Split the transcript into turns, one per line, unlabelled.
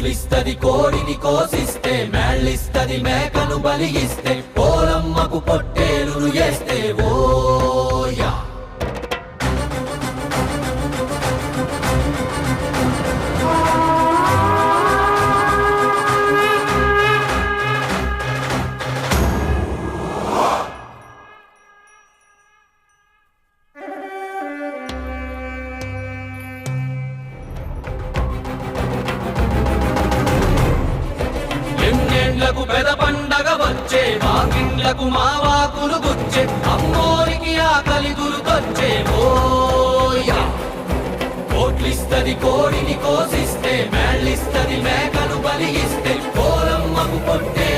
కోట్లిస్తది కోడిని కోసిస్తే, మేళ్ళిస్తది మేకను బలిగిస్తే, పోలమ్మకు పొట్టేలును చేస్తే ఓయా. ఎన్నేళ్లకు పెద పండగ వచ్చే, వాకిండ్లకు మావాకులు గుచ్చే, అమ్మోరికి ఆకలి గురుకొచ్చే ఓయా. కోట్లిస్తది కోడిని కోసిస్తే, మేళ్ళిస్తది మేకను బలిగిస్తే, పోలమ్మకు పొట్టే